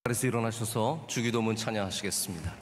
자리에서 일어나셔서 주기도문 찬양하시겠습니다.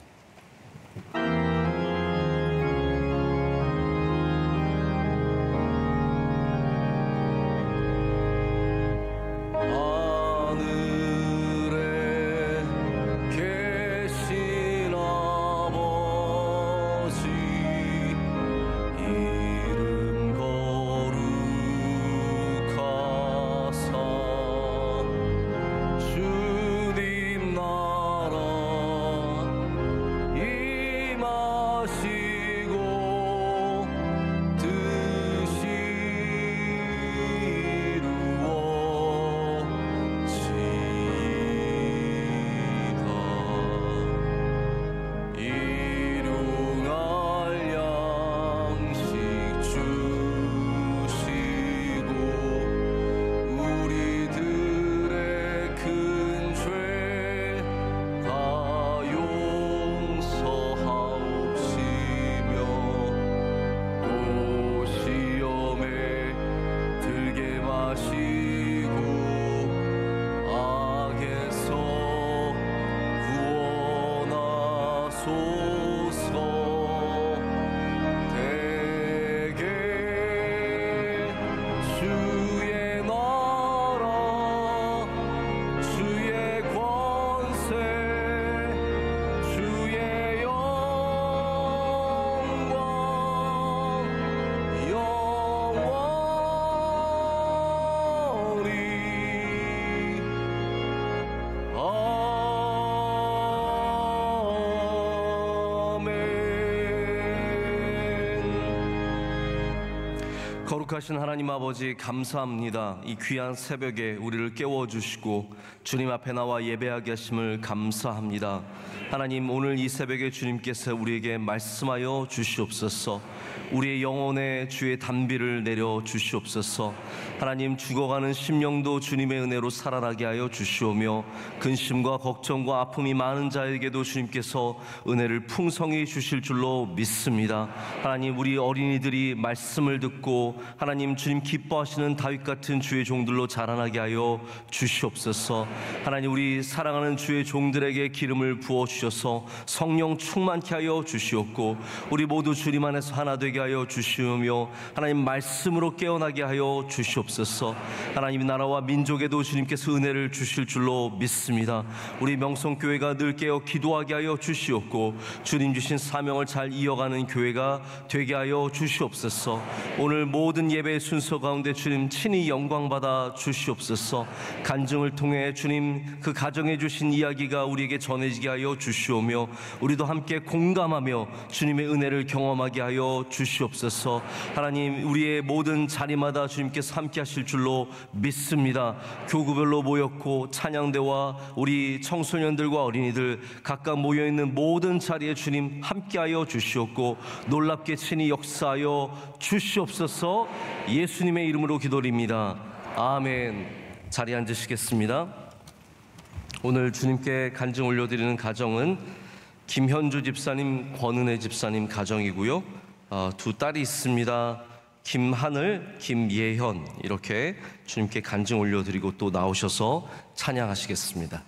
거룩하신 하나님 아버지, 감사합니다. 이 귀한 새벽에 우리를 깨워주시고 주님 앞에 나와 예배하게 하심을 감사합니다. 하나님, 오늘 이 새벽에 주님께서 우리에게 말씀하여 주시옵소서. 우리의 영혼에 주의 단비를 내려 주시옵소서. 하나님, 죽어가는 심령도 주님의 은혜로 살아나게 하여 주시오며 근심과 걱정과 아픔이 많은 자에게도 주님께서 은혜를 풍성히 주실 줄로 믿습니다. 하나님, 우리 어린이들이 말씀을 듣고 하나님 주님 기뻐하시는 다윗 같은 주의 종들로 자라나게 하여 주시옵소서. 하나님, 우리 사랑하는 주의 종들에게 기름을 부어주셔서 성령 충만케 하여 주시옵고 우리 모두 주님 안에서 하나 되게 하여 주시오며 하나님 말씀으로 깨어나게 하여 주시옵소서. 하나님, 나라와 민족에도 주님께서 은혜를 주실 줄로 믿습니다. 우리 명성교회가 늘 깨어 기도하게 하여 주시옵고 주님 주신 사명을 잘 이어가는 교회가 되게 하여 주시옵소서. 오늘 모든 예배 순서 가운데 주님 친히 영광받아 주시옵소서. 간증을 통해 주님 그 가정해 주신 이야기가 우리에게 전해지게 하여 주시오며 우리도 함께 공감하며 주님의 은혜를 경험하게 하여 주시옵소서. 하나님, 우리의 모든 자리마다 주님께서 함께 하실 줄로 믿습니다. 교구별로 모였고 찬양대와 우리 청소년들과 어린이들 각각 모여있는 모든 자리에 주님 함께하여 주시옵고 놀랍게 친히 역사하여 주시옵소서. 예수님의 이름으로 기도드립니다. 아멘. 자리에 앉으시겠습니다. 오늘 주님께 간증 올려드리는 가정은 김현주 집사님, 권은혜 집사님 가정이고요. 두 딸이 있습니다. 김하늘, 김예현. 이렇게 주님께 간증 올려드리고 또 나오셔서 찬양하시겠습니다.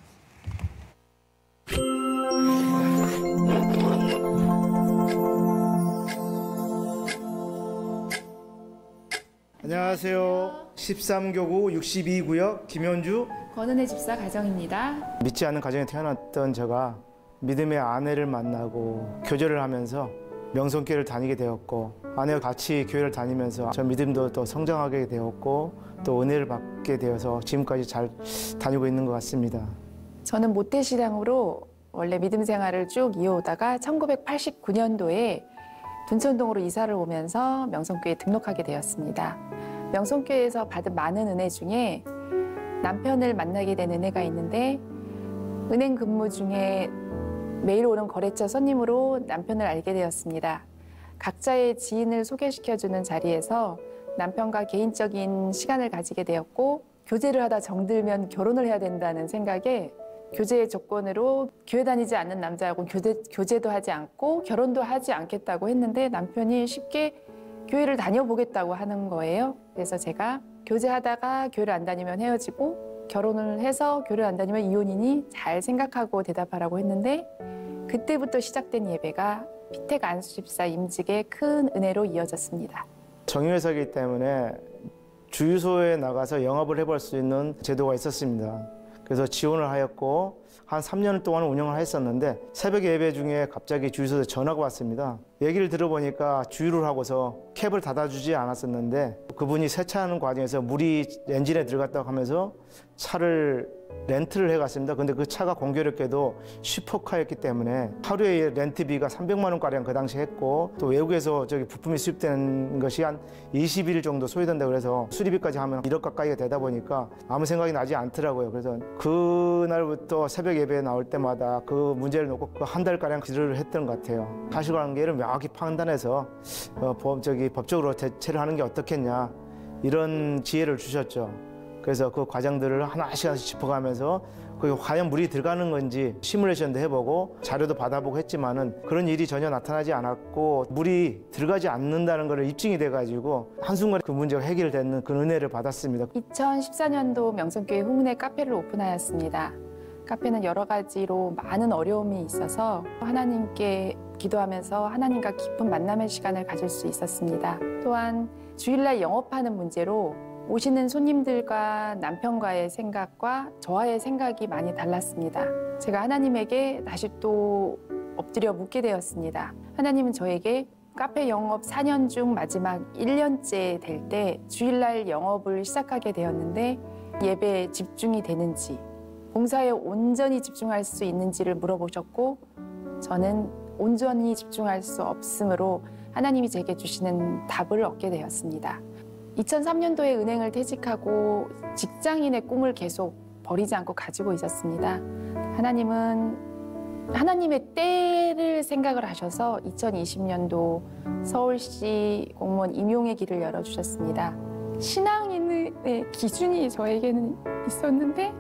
안녕하세요. 13교구 62구역 김현주, 권은혜 집사 가정입니다. 믿지 않는 가정에 태어났던 제가 믿음의 아내를 만나고 교제를 하면서 명성교회를 다니게 되었고 아내와 같이 교회를 다니면서 저 믿음도 또 성장하게 되었고 또 은혜를 받게 되어서 지금까지 잘 다니고 있는 것 같습니다. 저는 모태신앙으로 원래 믿음 생활을 쭉 이어오다가 1989년도에 둔천동으로 이사를 오면서 명성교회에 등록하게 되었습니다. 명성교회에서 받은 많은 은혜 중에 남편을 만나게 된 은혜가 있는데 은행 근무 중에 매일 오는 거래처 손님으로 남편을 알게 되었습니다. 각자의 지인을 소개시켜주는 자리에서 남편과 개인적인 시간을 가지게 되었고 교제를 하다 정들면 결혼을 해야 된다는 생각에 교제의 조건으로 교회 다니지 않는 남자하고는 교제도 하지 않고 결혼도 하지 않겠다고 했는데 남편이 쉽게 교회를 다녀보겠다고 하는 거예요. 그래서 제가 교제하다가 교회를 안 다니면 헤어지고 결혼을 해서 교회를 안 다니면 이혼이니 잘 생각하고 대답하라고 했는데 그때부터 시작된 예배가 피택 안수집사 임직의 큰 은혜로 이어졌습니다. 정유회사이기 때문에 주유소에 나가서 영업을 해볼 수 있는 제도가 있었습니다. 그래서 지원을 하였고 한 3년 동안 운영을 했었는데 새벽 예배 중에 갑자기 주유소에 전화가 왔습니다. 얘기를 들어보니까 주유를 하고서 캡을 닫아주지 않았었는데 그분이 세차하는 과정에서 물이 엔진에 들어갔다고 하면서 차를 렌트를 해갔습니다. 근데 그 차가 공교롭게도 슈퍼카였기 때문에 하루에 렌트비가 300만 원가량 그 당시 했고 또 외국에서 부품이 수입되는 것이 한 20일 정도 소요된다고 해서 수리비까지 하면 1억 가까이가 되다 보니까 아무 생각이 나지 않더라고요. 그래서 그날부터 새벽 예배에 나올 때마다 그 문제를 놓고 한 달가량 기도를 했던 것 같아요. 사실관계를 명확히 판단해서 법적으로 대처를 하는 게 어떻겠냐 이런 지혜를 주셨죠. 그래서 그 과정들을 하나씩 짚어가면서 그게 과연 물이 들어가는 건지 시뮬레이션도 해보고 자료도 받아보고 했지만은 그런 일이 전혀 나타나지 않았고 물이 들어가지 않는다는 걸 입증이 돼가지고 한순간에 그 문제가 해결되는 그 은혜를 받았습니다. 2014년도 명성교회 후문에 카페를 오픈하였습니다. 카페는 여러 가지로 많은 어려움이 있어서 하나님께 기도하면서 하나님과 깊은 만남의 시간을 가질 수 있었습니다. 또한 주일날 영업하는 문제로 오시는 손님들과 남편과의 생각과 저와의 생각이 많이 달랐습니다. 제가 하나님에게 다시 또 엎드려 묻게 되었습니다. 하나님은 저에게 카페 영업 4년 중 마지막 1년째 될 때 주일날 영업을 시작하게 되었는데 예배에 집중이 되는지 봉사에 온전히 집중할 수 있는지를 물어보셨고 저는 온전히 집중할 수 없으므로 하나님이 제게 주시는 답을 얻게 되었습니다. 2003년도에 은행을 퇴직하고 직장인의 꿈을 계속 버리지 않고 가지고 있었습니다. 하나님은 하나님의 때를 생각을 하셔서 2020년도 서울시 공무원 임용의 길을 열어주셨습니다. 신앙인의 기준이 저에게는 있었는데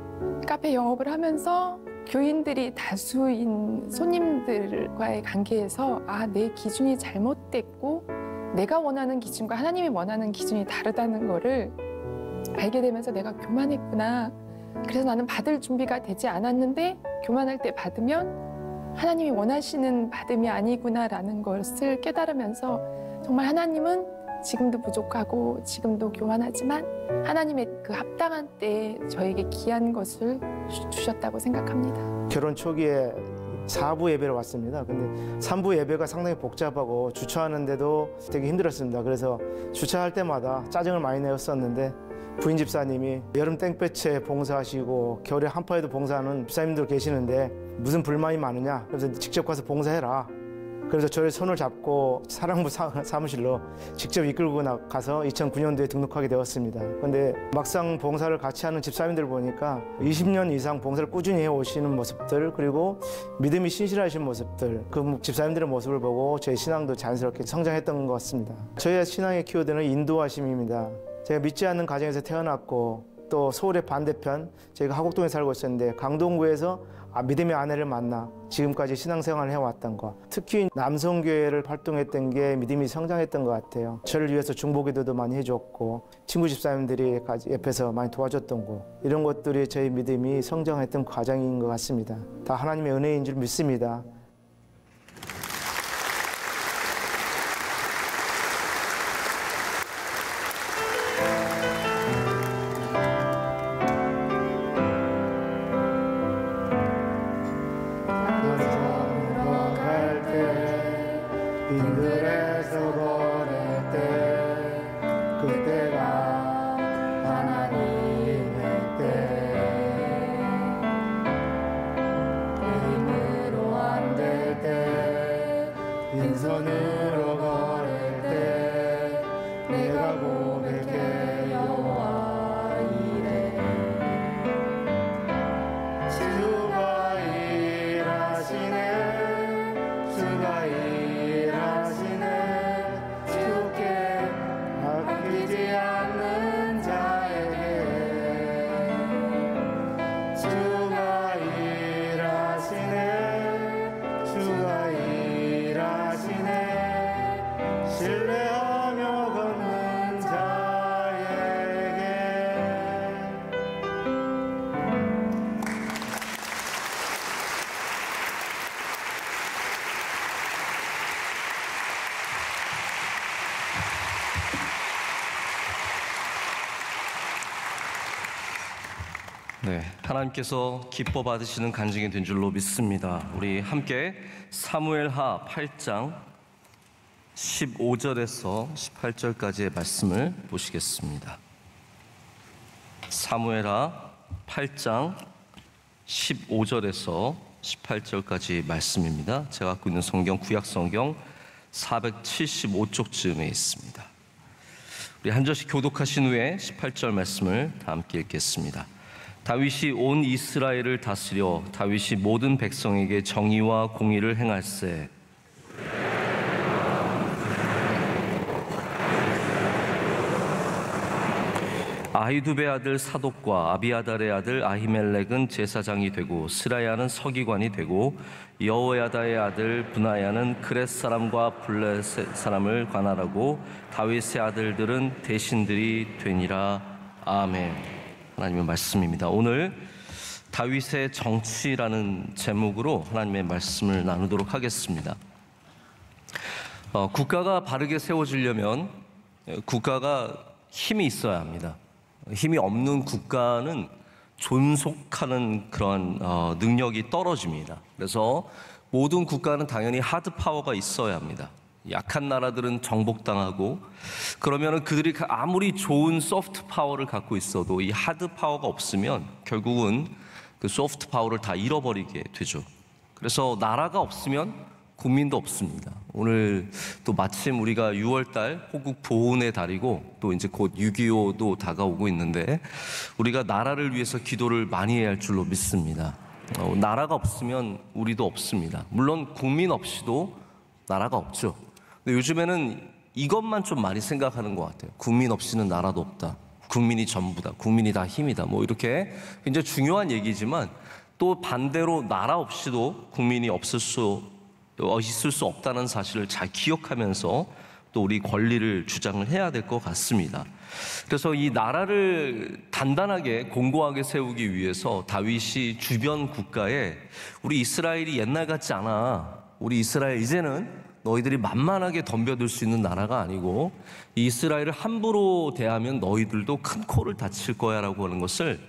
카페 영업을 하면서 교인들이 다수인 손님들과의 관계에서 내 기준이 잘못됐고 내가 원하는 기준과 하나님이 원하는 기준이 다르다는 거를 알게 되면서 내가 교만했구나. 그래서 나는 받을 준비가 되지 않았는데 교만할 때 받으면 하나님이 원하시는 받음이 아니구나라는 것을 깨달으면서 정말 하나님은 지금도 부족하고 지금도 교만하지만 하나님의 그 합당한 때에 저에게 귀한 것을 주셨다고 생각합니다. 결혼 초기에 4부 예배를 왔습니다. 근데 3부 예배가 상당히 복잡하고 주차하는데도 되게 힘들었습니다. 그래서 주차할 때마다 짜증을 많이 내었었는데 부인 집사님이 여름 땡볕에 봉사하시고 겨울에 한파에도 봉사하는 집사님들 계시는데 무슨 불만이 많으냐? 그래서 직접 가서 봉사해라. 그래서 저의 손을 잡고 사랑부 사무실로 직접 이끌고 가서 2009년도에 등록하게 되었습니다. 그런데 막상 봉사를 같이 하는 집사님들 보니까 20년 이상 봉사를 꾸준히 해오시는 모습들 그리고 믿음이 신실하신 모습들 그 집사님들의 모습을 보고 제 신앙도 자연스럽게 성장했던 것 같습니다. 저의 신앙의 키워드는 인도하심입니다. 제가 믿지 않는 가정에서 태어났고 또 서울의 반대편 제가 하곡동에 살고 있었는데 강동구에서 믿음의 아내를 만나 지금까지 신앙생활을 해왔던 것 특히 남성교회를 활동했던 게 믿음이 성장했던 것 같아요. 저를 위해서 중보기도도 많이 해줬고 친구 집사님들이 옆에서 많이 도와줬던 거 이런 것들이 저희 믿음이 성장했던 과정인 것 같습니다. 다 하나님의 은혜인 줄 믿습니다. 빈들에서 보낼 때 그때가 하나님의 때 내 힘으로 안 네, 하나님께서 기뻐 받으시는 간증이 된 줄로 믿습니다. 우리 함께 사무엘하 8장 15절에서 18절까지의 말씀을 보시겠습니다. 사무엘하 8장 15절에서 18절까지 말씀입니다. 제가 갖고 있는 성경 구약 성경 475쪽쯤에 있습니다. 우리 한 절씩 교독하신 후에 18절 말씀을 다 함께 읽겠습니다. 다윗이 온 이스라엘을 다스려 다윗이 모든 백성에게 정의와 공의를 행할세. 아히두베 아들 사독과 아비아달의 아들 아히멜렉은 제사장이 되고 스라야는 서기관이 되고 여호야다의 아들 브나야는 그렛 사람과 블레셋 사람을 관할하고 다윗의 아들들은 대신들이 되니라. 아멘. 하나님의 말씀입니다. 오늘 다윗의 정치라는 제목으로 하나님의 말씀을 나누도록 하겠습니다. 국가가 바르게 세워지려면 국가가 힘이 있어야 합니다. 힘이 없는 국가는 존속하는 그런 능력이 떨어집니다. 그래서 모든 국가는 당연히 하드 파워가 있어야 합니다. 약한 나라들은 정복당하고, 그러면은 그들이 아무리 좋은 소프트 파워를 갖고 있어도 이 하드 파워가 없으면 결국은 그 소프트 파워를 다 잃어버리게 되죠. 그래서 나라가 없으면 국민도 없습니다. 오늘 또 마침 우리가 6월달 호국 보훈의 달이고 또 이제 곧 6.25도 다가오고 있는데 우리가 나라를 위해서 기도를 많이 해야 할 줄로 믿습니다. 나라가 없으면 우리도 없습니다. 물론 국민 없이도 나라가 없죠. 근데 요즘에는 이것만 좀 많이 생각하는 것 같아요. 국민 없이는 나라도 없다. 국민이 전부다. 국민이 다 힘이다. 뭐 이렇게 굉장히 중요한 얘기지만 또 반대로 나라 없이도 국민이 있을 수 없다는 사실을 잘 기억하면서 또 우리 권리를 주장을 해야 될 것 같습니다. 그래서 이 나라를 단단하게 공고하게 세우기 위해서 다윗이 주변 국가에 우리 이스라엘이 옛날 같지 않아. 우리 이스라엘 이제는 너희들이 만만하게 덤벼들 수 있는 나라가 아니고 이스라엘을 함부로 대하면 너희들도 큰 코를 다칠 거야 라고 하는 것을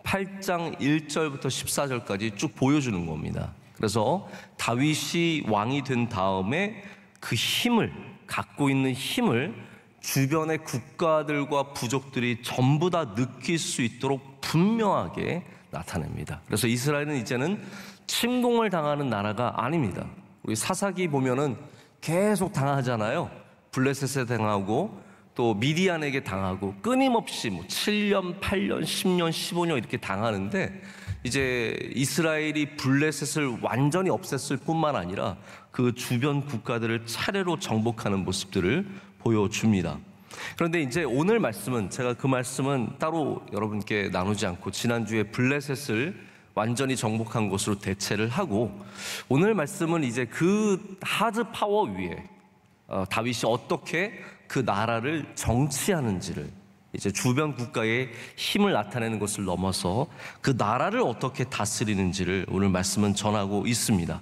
8장 1절부터 14절까지 쭉 보여주는 겁니다. 그래서 다윗이 왕이 된 다음에 그 힘을 갖고 있는 힘을 주변의 국가들과 부족들이 전부 다 느낄 수 있도록 분명하게 나타냅니다. 그래서 이스라엘은 이제는 침공을 당하는 나라가 아닙니다. 우리 사사기 보면은 계속 당하잖아요. 블레셋에 당하고 또 미디안에게 당하고 끊임없이 7년, 8년, 10년, 15년 이렇게 당하는데 이제 이스라엘이 블레셋을 완전히 없앴을 뿐만 아니라 그 주변 국가들을 차례로 정복하는 모습들을 보여줍니다. 그런데 이제 오늘 말씀은 제가 그 말씀은 따로 여러분께 나누지 않고 지난주에 블레셋을 완전히 정복한 것으로 대체를 하고 오늘 말씀은 이제 그 하드 파워 위에 다윗이 어떻게 그 나라를 정치하는지를 이제 주변 국가의 힘을 나타내는 것을 넘어서 그 나라를 어떻게 다스리는지를 오늘 말씀은 전하고 있습니다.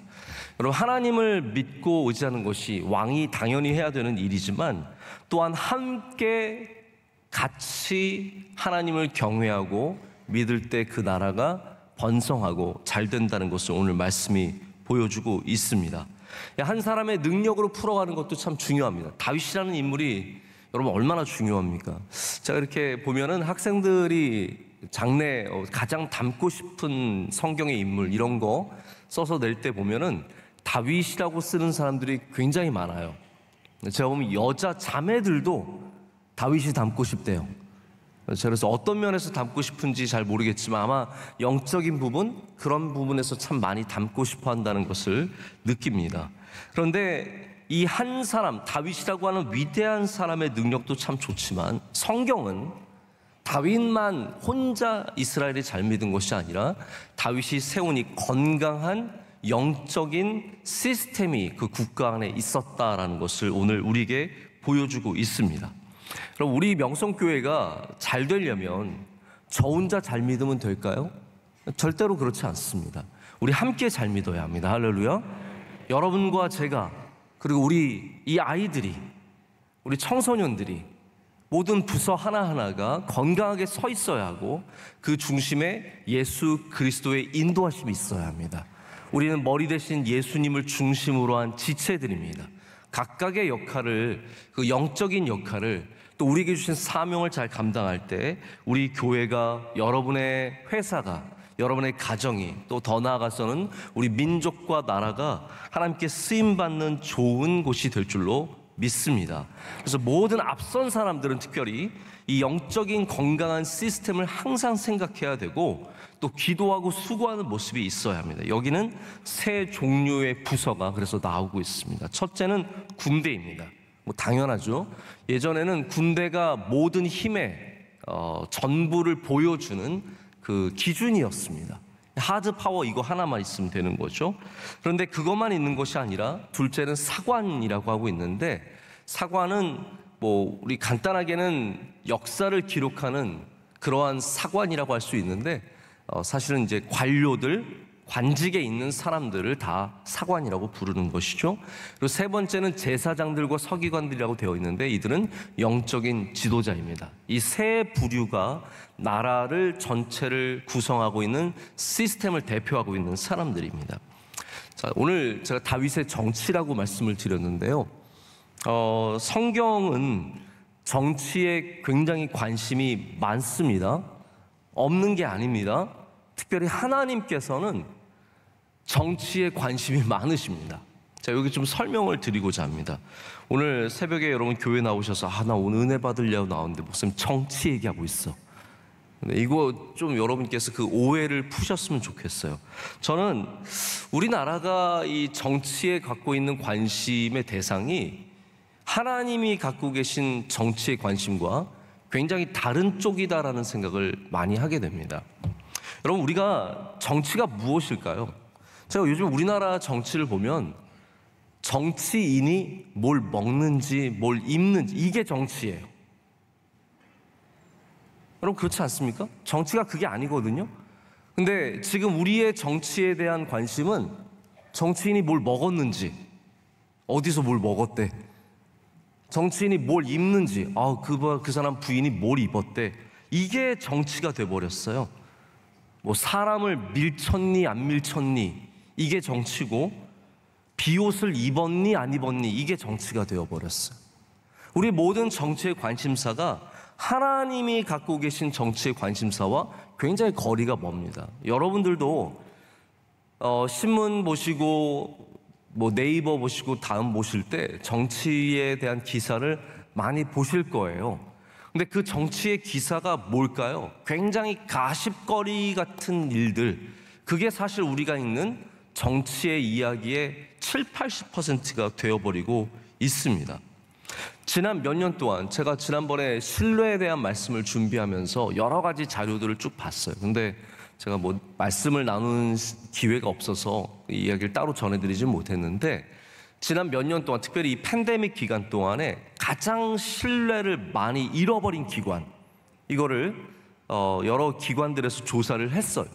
여러분, 하나님을 믿고 의지하는 것이 왕이 당연히 해야 되는 일이지만 또한 함께 같이 하나님을 경외하고 믿을 때 그 나라가 번성하고 잘 된다는 것을 오늘 말씀이 보여주고 있습니다. 한 사람의 능력으로 풀어가는 것도 참 중요합니다. 다윗이라는 인물이 여러분 얼마나 중요합니까? 제가 이렇게 보면은 학생들이 장래 가장 닮고 싶은 성경의 인물 이런 거 써서 낼 때 보면은 다윗이라고 쓰는 사람들이 굉장히 많아요. 제가 보면 여자 자매들도 다윗이 닮고 싶대요. 그래서 어떤 면에서 닮고 싶은지 잘 모르겠지만 아마 영적인 부분, 그런 부분에서 참 많이 닮고 싶어 한다는 것을 느낍니다. 그런데 이 한 사람, 다윗이라고 하는 위대한 사람의 능력도 참 좋지만 성경은 다윗만 혼자 이스라엘이 잘 믿은 것이 아니라 다윗이 세운 이 건강한 영적인 시스템이 그 국가 안에 있었다라는 것을 오늘 우리에게 보여주고 있습니다. 그럼 우리 명성교회가 잘 되려면 저 혼자 잘 믿으면 될까요? 절대로 그렇지 않습니다. 우리 함께 잘 믿어야 합니다. 할렐루야. 여러분과 제가, 그리고 우리 이 아이들이, 우리 청소년들이 모든 부서 하나하나가 건강하게 서 있어야 하고 그 중심에 예수 그리스도의 인도하심이 있어야 합니다. 우리는 머리 대신 예수님을 중심으로 한 지체들입니다. 각각의 역할을, 그 영적인 역할을 또 우리에게 주신 사명을 잘 감당할 때 우리 교회가, 여러분의 회사가, 여러분의 가정이, 또 더 나아가서는 우리 민족과 나라가 하나님께 쓰임받는 좋은 곳이 될 줄로 믿습니다. 그래서 모든 앞선 사람들은 특별히 이 영적인 건강한 시스템을 항상 생각해야 되고 또 기도하고 수고하는 모습이 있어야 합니다. 여기는 세 종류의 부서가 그래서 나오고 있습니다. 첫째는 군대입니다. 뭐 당연하죠. 예전에는 군대가 모든 힘의 전부를 보여주는 그 기준이었습니다. 하드 파워 이거 하나만 있으면 되는 거죠. 그런데 그것만 있는 것이 아니라 둘째는 사관이라고 하고 있는데, 사관은 뭐 우리 간단하게는 역사를 기록하는 그러한 사관이라고 할 수 있는데 사실은 이제 관료들, 관직에 있는 사람들을 다 사관이라고 부르는 것이죠. 그리고 세 번째는 제사장들과 서기관들이라고 되어 있는데 이들은 영적인 지도자입니다. 이 세 부류가 나라를 전체를 구성하고 있는 시스템을 대표하고 있는 사람들입니다. 자, 오늘 제가 다윗의 정치라고 말씀을 드렸는데요. 성경은 정치에 굉장히 관심이 많습니다. 없는 게 아닙니다. 특별히 하나님께서는 정치에 관심이 많으십니다. 자, 여기 좀 설명을 드리고자 합니다. 오늘 새벽에 여러분 교회 나오셔서 나 오늘 은혜 받으려고 나왔는데 목사님 정치 얘기하고 있어. 근데 이거 좀 여러분께서 그 오해를 푸셨으면 좋겠어요. 저는 우리나라가 이 정치에 갖고 있는 관심의 대상이 하나님이 갖고 계신 정치의 관심과 굉장히 다른 쪽이다라는 생각을 많이 하게 됩니다. 여러분, 우리가 정치가 무엇일까요? 제가 요즘 우리나라 정치를 보면 정치인이 뭘 먹는지 뭘 입는지 이게 정치예요. 여러분, 그렇지 않습니까? 정치가 그게 아니거든요. 근데 지금 우리의 정치에 대한 관심은 정치인이 뭘 먹었는지, 어디서 뭘 먹었대, 정치인이 뭘 입는지, 그 사람 부인이 뭘 입었대, 이게 정치가 돼버렸어요. 뭐 사람을 밀쳤니 안 밀쳤니 이게 정치고, 비옷을 입었니 안 입었니 이게 정치가 되어버렸어요. 우리 모든 정치의 관심사가 하나님이 갖고 계신 정치의 관심사와 굉장히 거리가 멉니다. 여러분들도 신문 보시고 뭐 네이버 보시고 다음 보실 때 정치에 대한 기사를 많이 보실 거예요. 근데 그 정치의 기사가 뭘까요? 굉장히 가십거리 같은 일들, 그게 사실 우리가 읽는 정치의 이야기의 70~80%가 되어버리고 있습니다. 지난 몇 년 동안 제가 지난번에 신뢰에 대한 말씀을 준비하면서 여러 가지 자료들을 쭉 봤어요. 근데 제가 뭐 말씀을 나누는 기회가 없어서 이 이야기를 따로 전해드리지 못했는데, 지난 몇 년 동안 특별히 이 팬데믹 기간 동안에 가장 신뢰를 많이 잃어버린 기관, 이거를 여러 기관들에서 조사를 했어요.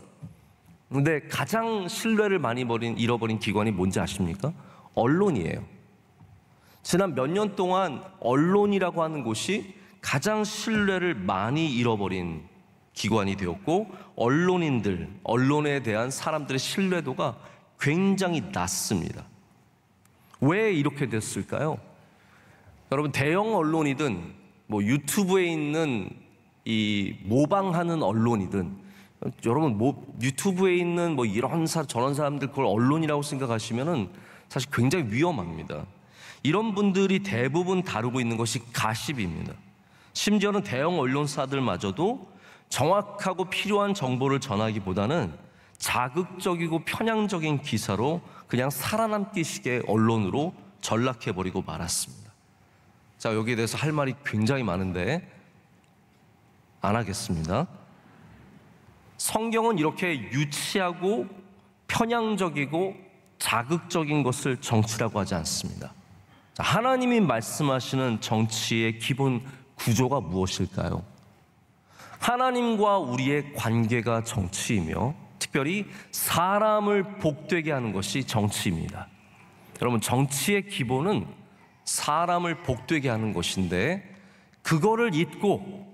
근데 가장 신뢰를 많이 잃어버린 기관이 뭔지 아십니까? 언론이에요. 지난 몇 년 동안 언론이라고 하는 곳이 가장 신뢰를 많이 잃어버린 기관이 되었고, 언론인들, 언론에 대한 사람들의 신뢰도가 굉장히 낮습니다. 왜 이렇게 됐을까요? 여러분, 대형 언론이든 뭐 유튜브에 있는 이 모방하는 언론이든, 여러분 뭐 유튜브에 있는 뭐 이런 저런 사람들 그걸 언론이라고 생각하시면은 사실 굉장히 위험합니다. 이런 분들이 대부분 다루고 있는 것이 가십입니다. 심지어는 대형 언론사들마저도 정확하고 필요한 정보를 전하기보다는 자극적이고 편향적인 기사로 그냥 살아남기식의 언론으로 전락해버리고 말았습니다. 자, 여기에 대해서 할 말이 굉장히 많은데 안 하겠습니다. 성경은 이렇게 유치하고 편향적이고 자극적인 것을 정치라고 하지 않습니다. 자, 하나님이 말씀하시는 정치의 기본 구조가 무엇일까요? 하나님과 우리의 관계가 정치이며 특별히 사람을 복되게 하는 것이 정치입니다. 여러분, 정치의 기본은 사람을 복되게 하는 것인데, 그거를 잊고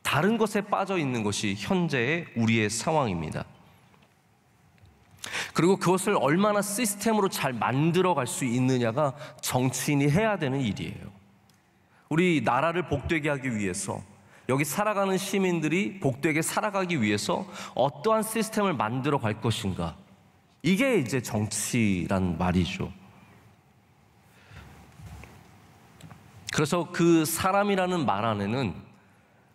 다른 것에 빠져 있는 것이 현재의 우리의 상황입니다. 그리고 그것을 얼마나 시스템으로 잘 만들어갈 수 있느냐가 정치인이 해야 되는 일이에요. 우리 나라를 복되게 하기 위해서, 여기 살아가는 시민들이 복되게 살아가기 위해서 어떠한 시스템을 만들어 갈 것인가, 이게 이제 정치란 말이죠. 그래서 그 사람이라는 말 안에는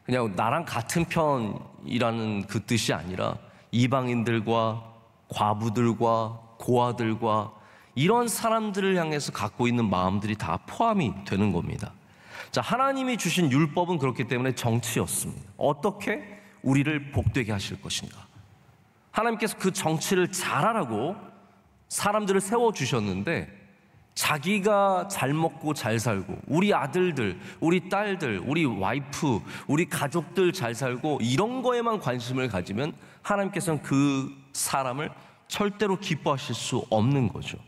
그냥 나랑 같은 편이라는 그 뜻이 아니라 이방인들과 과부들과 고아들과 이런 사람들을 향해서 갖고 있는 마음들이 다 포함이 되는 겁니다. 자, 하나님이 주신 율법은 그렇기 때문에 정치였습니다. 어떻게 우리를 복되게 하실 것인가. 하나님께서 그 정치를 잘하라고 사람들을 세워주셨는데, 자기가 잘 먹고 잘 살고, 우리 아들들, 우리 딸들, 우리 와이프, 우리 가족들 잘 살고, 이런 거에만 관심을 가지면 하나님께서는 그 사람을 절대로 기뻐하실 수 없는 거죠.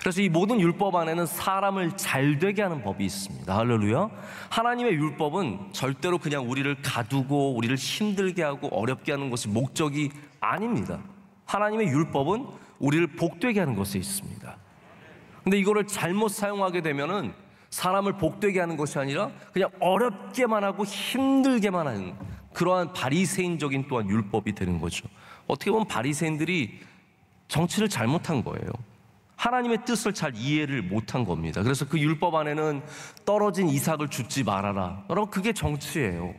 그래서 이 모든 율법 안에는 사람을 잘 되게 하는 법이 있습니다. 할렐루야. 하나님의 율법은 절대로 그냥 우리를 가두고 우리를 힘들게 하고 어렵게 하는 것이 목적이 아닙니다. 하나님의 율법은 우리를 복되게 하는 것에 있습니다. 근데 이거를 잘못 사용하게 되면은 사람을 복되게 하는 것이 아니라 그냥 어렵게만 하고 힘들게만 하는 그러한 바리새인적인 또한 율법이 되는 거죠. 어떻게 보면 바리새인들이 정치를 잘못한 거예요. 하나님의 뜻을 잘 이해를 못한 겁니다. 그래서 그 율법 안에는 떨어진 이삭을 줍지 말아라. 여러분, 그게 정치예요.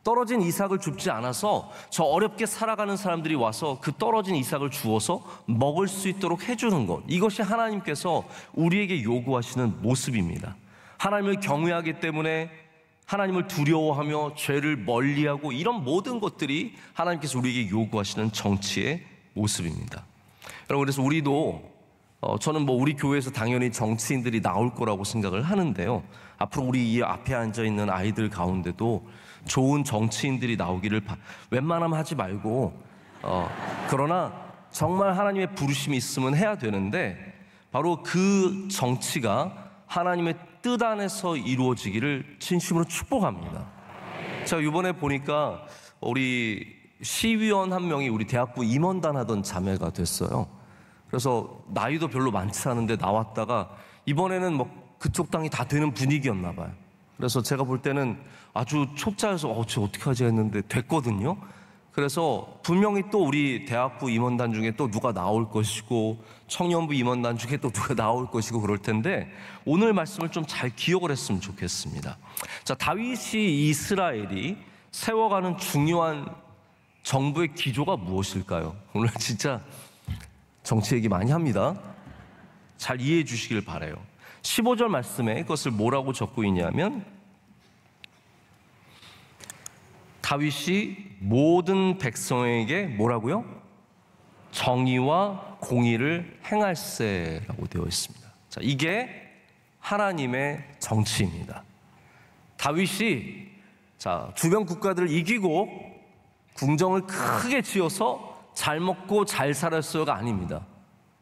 떨어진 이삭을 줍지 않아서 저 어렵게 살아가는 사람들이 와서 그 떨어진 이삭을 주어서 먹을 수 있도록 해주는 것, 이것이 하나님께서 우리에게 요구하시는 모습입니다. 하나님을 경외하기 때문에 하나님을 두려워하며 죄를 멀리하고, 이런 모든 것들이 하나님께서 우리에게 요구하시는 정치의 모습입니다. 여러분, 그래서 우리도 저는 우리 교회에서 당연히 정치인들이 나올 거라고 생각을 하는데요, 앞으로 우리 이 앞에 앉아 있는 아이들 가운데도 좋은 정치인들이 나오기를 웬만하면 하지 말고, 그러나 정말 하나님의 부르심이 있으면 해야 되는데, 바로 그 정치가 하나님의 뜻 안에서 이루어지기를 진심으로 축복합니다. 제가 이번에 보니까 우리 시의원 한 명이 우리 대학부 임원단 하던 자매가 됐어요. 그래서 나이도 별로 많지 않은데 나왔다가 이번에는 그쪽 당이 다 되는 분위기였나 봐요. 그래서 제가 볼 때는 아주 초짜여서 쟤 어떻게 하지 했는데 됐거든요. 그래서 분명히 또 우리 대학부 임원단 중에 또 누가 나올 것이고, 청년부 임원단 중에 또 누가 나올 것이고 그럴 텐데, 오늘 말씀을 좀 잘 기억을 했으면 좋겠습니다. 자, 다윗이 이스라엘이 세워가는 중요한 정부의 기조가 무엇일까요? 오늘 진짜 정치 얘기 많이 합니다. 잘 이해해 주시길 바라요. 15절 말씀에 그것을 뭐라고 적고 있냐면, 다윗이 모든 백성에게 뭐라고요? 정의와 공의를 행할세라고 되어 있습니다. 자, 이게 하나님의 정치입니다. 다윗이 주변 국가들을 이기고 궁정을 크게 지어서 잘 먹고 잘 살았어요가 아닙니다.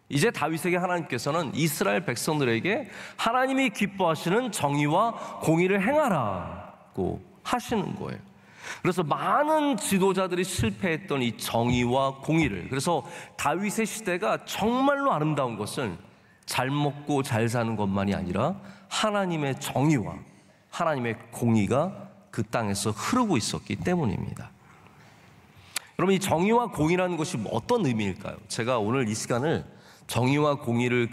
이제 다윗에게 하나님께서는 이스라엘 백성들에게 하나님이 기뻐하시는 정의와 공의를 행하라고 하시는 거예요. 그래서 많은 지도자들이 실패했던 이 정의와 공의를, 그래서 다윗의 시대가 정말로 아름다운 것은 잘 먹고 잘 사는 것만이 아니라 하나님의 정의와 하나님의 공의가 그 땅에서 흐르고 있었기 때문입니다. 여러분, 이 정의와 공의라는 것이 어떤 의미일까요? 제가 오늘 이 시간을 정의와 공의를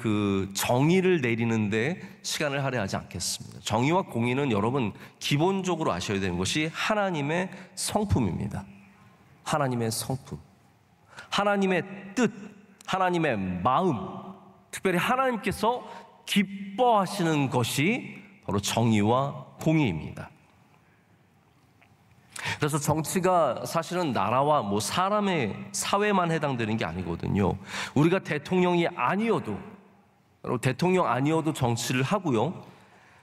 정의를 내리는데 시간을 할애하지 않겠습니다. 정의와 공의는 여러분 기본적으로 아셔야 되는 것이 하나님의 성품입니다. 하나님의 성품, 하나님의 뜻, 하나님의 마음, 특별히 하나님께서 기뻐하시는 것이 바로 정의와 공의입니다. 그래서 정치가 사실은 나라와 사람의 사회만 해당되는 게 아니거든요. 우리가 대통령 아니어도 정치를 하고요.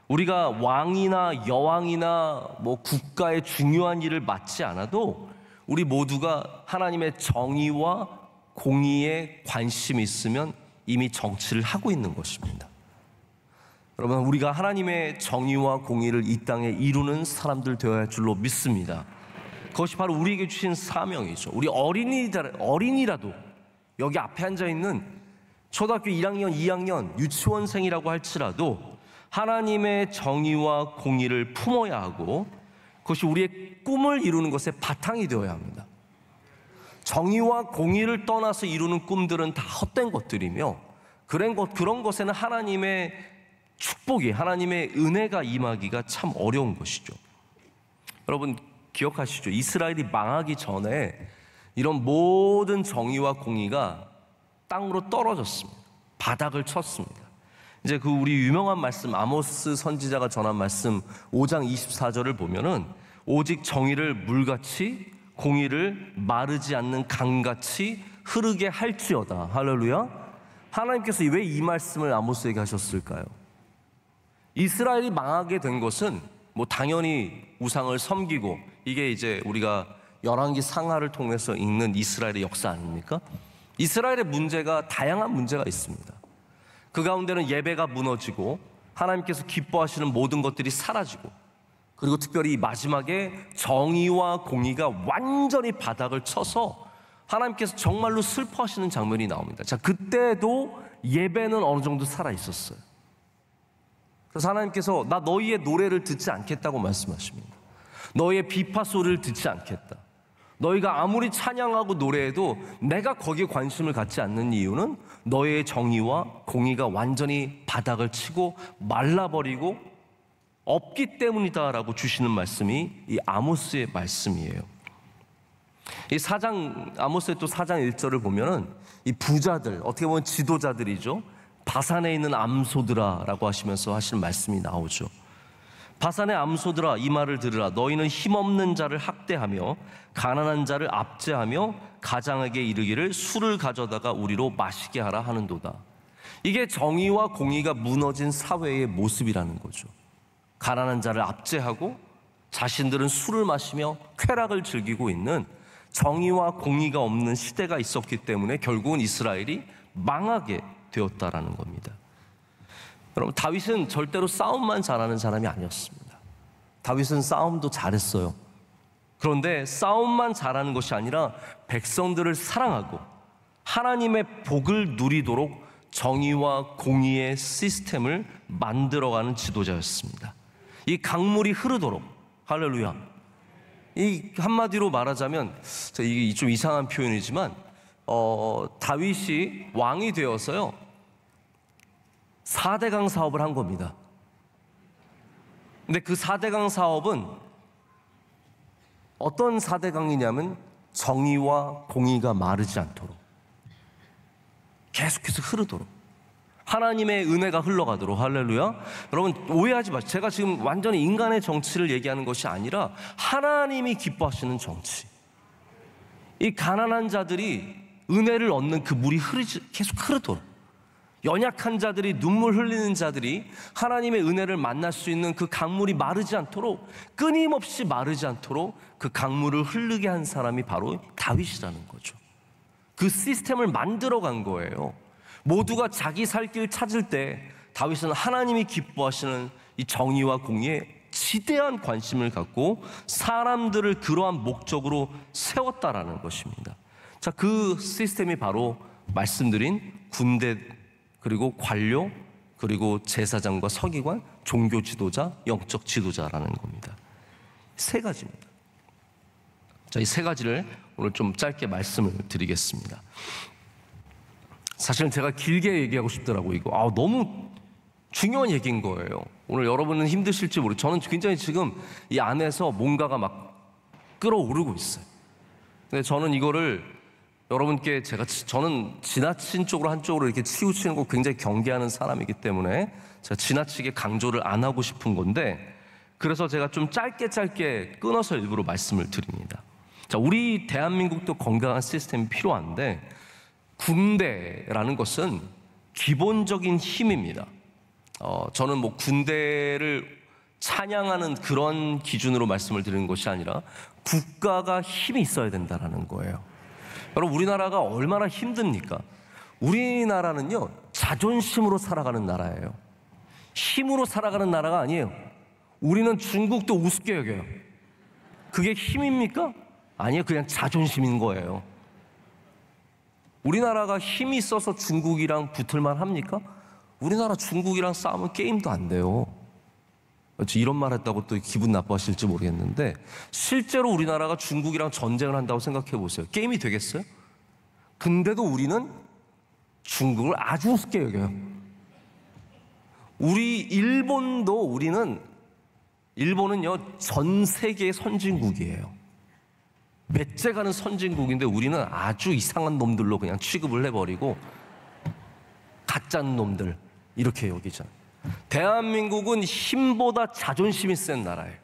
우리가 왕이나 여왕이나 국가의 중요한 일을 맡지 않아도 우리 모두가 하나님의 정의와 공의에 관심이 있으면 이미 정치를 하고 있는 것입니다. 여러분, 우리가 하나님의 정의와 공의를 이 땅에 이루는 사람들 되어야 할 줄로 믿습니다. 그것이 바로 우리에게 주신 사명이죠. 우리 어린이라도 여기 앞에 앉아있는 초등학교 1학년, 2학년, 유치원생이라고 할지라도 하나님의 정의와 공의를 품어야 하고 그것이 우리의 꿈을 이루는 것의 바탕이 되어야 합니다. 정의와 공의를 떠나서 이루는 꿈들은 다 헛된 것들이며 그런 것에는 하나님의 축복이, 하나님의 은혜가 임하기가 참 어려운 것이죠. 여러분 기억하시죠? 이스라엘이 망하기 전에 이런 모든 정의와 공의가 땅으로 떨어졌습니다. 바닥을 쳤습니다. 이제 그 우리 유명한 말씀, 아모스 선지자가 전한 말씀 5장 24절을 보면은 오직 정의를 물같이 공의를 마르지 않는 강같이 흐르게 할지어다. 할렐루야. 하나님께서 왜 이 말씀을 아모스에게 하셨을까요? 이스라엘이 망하게 된 것은 뭐 당연히 우상을 섬기고, 이게 이제 우리가 열왕기 상하를 통해서 읽는 이스라엘의 역사 아닙니까? 이스라엘의 문제가 다양한 문제가 있습니다. 그 가운데는 예배가 무너지고 하나님께서 기뻐하시는 모든 것들이 사라지고, 그리고 특별히 마지막에 정의와 공의가 완전히 바닥을 쳐서 하나님께서 정말로 슬퍼하시는 장면이 나옵니다. 자, 그때도 예배는 어느 정도 살아 있었어요. 그래서 하나님께서 나 너희의 노래를 듣지 않겠다고 말씀하십니다. 너희의 비파 소리를 듣지 않겠다. 너희가 아무리 찬양하고 노래해도 내가 거기에 관심을 갖지 않는 이유는 너희의 정의와 공의가 완전히 바닥을 치고 말라버리고 없기 때문이다라고 주시는 말씀이 이 아모스의 말씀이에요. 이 아모스의 또 4장 1절을 보면은 이 부자들, 어떻게 보면 지도자들이죠. 바산에 있는 암소들아라고 하시면서 하시는 말씀이 나오죠. 바산의 암소들아, 이 말을 들으라. 너희는 힘없는 자를 학대하며 가난한 자를 압제하며 가장에게 이르기를 술을 가져다가 우리로 마시게 하라 하는도다. 이게 정의와 공의가 무너진 사회의 모습이라는 거죠. 가난한 자를 압제하고 자신들은 술을 마시며 쾌락을 즐기고 있는 정의와 공의가 없는 시대가 있었기 때문에 결국은 이스라엘이 망하게 되었다라는 겁니다. 여러분, 다윗은 절대로 싸움만 잘하는 사람이 아니었습니다. 다윗은 싸움도 잘했어요. 그런데 싸움만 잘하는 것이 아니라 백성들을 사랑하고 하나님의 복을 누리도록 정의와 공의의 시스템을 만들어가는 지도자였습니다. 이 강물이 흐르도록, 할렐루야. 이 한마디로 말하자면, 이게 좀 이상한 표현이지만 다윗이 왕이 되어서요 4대강 사업을 한 겁니다. 근데 그 4대강 사업은 어떤 4대강이냐면 정의와 공의가 마르지 않도록 계속해서 흐르도록, 하나님의 은혜가 흘러가도록, 할렐루야. 여러분 오해하지 마세요. 제가 지금 완전히 인간의 정치를 얘기하는 것이 아니라 하나님이 기뻐하시는 정치. 이 가난한 자들이 은혜를 얻는 그 물이 계속 흐르도록, 연약한 자들이, 눈물 흘리는 자들이 하나님의 은혜를 만날 수 있는 그 강물이 마르지 않도록, 끊임없이 마르지 않도록 그 강물을 흐르게 한 사람이 바로 다윗이라는 거죠. 그 시스템을 만들어 간 거예요. 모두가 자기 살 길 찾을 때 다윗은 하나님이 기뻐하시는 이 정의와 공의에 지대한 관심을 갖고 사람들을 그러한 목적으로 세웠다라는 것입니다. 자, 그 시스템이 바로 말씀드린 군대, 그리고 관료, 그리고 제사장과 서기관, 종교 지도자, 영적 지도자라는 겁니다. 세 가지입니다. 자, 이 세 가지를 오늘 좀 짧게 말씀을 드리겠습니다. 사실은 제가 길게 얘기하고 싶더라고요. 이거 너무 중요한 얘기인 거예요. 오늘 여러분은 힘드실지 모르겠어요. 저는 굉장히 지금 이 안에서 뭔가가 막 끓어오르고 있어요. 근데 저는 이거를 여러분께 저는 지나친 쪽으로 한쪽으로 이렇게 치우치는 거 굉장히 경계하는 사람이기 때문에 제가 지나치게 강조를 안 하고 싶은 건데, 그래서 제가 좀 짧게 끊어서 일부러 말씀을 드립니다. 자, 우리 대한민국도 건강한 시스템이 필요한데 군대라는 것은 기본적인 힘입니다. 저는 뭐 군대를 찬양하는 그런 기준으로 말씀을 드리는 것이 아니라 국가가 힘이 있어야 된다는 거예요. 여러분, 우리나라가 얼마나 힘듭니까? 우리나라는요 자존심으로 살아가는 나라예요. 힘으로 살아가는 나라가 아니에요. 우리는 중국도 우습게 여겨요. 그게 힘입니까? 아니에요. 그냥 자존심인 거예요. 우리나라가 힘이 있어서 중국이랑 붙을만 합니까? 우리나라 중국이랑 싸우면 게임도 안 돼요. 이런 말 했다고 또 기분 나빠하실지 모르겠는데 실제로 우리나라가 중국이랑 전쟁을 한다고 생각해 보세요. 게임이 되겠어요? 근데도 우리는 중국을 아주 우습게 여겨요. 일본은요 전 세계의 선진국이에요. 몇째 가는 선진국인데 우리는 아주 이상한 놈들로 그냥 취급을 해버리고 가짜 놈들 이렇게 여기잖아요. 대한민국은 힘보다 자존심이 센 나라예요.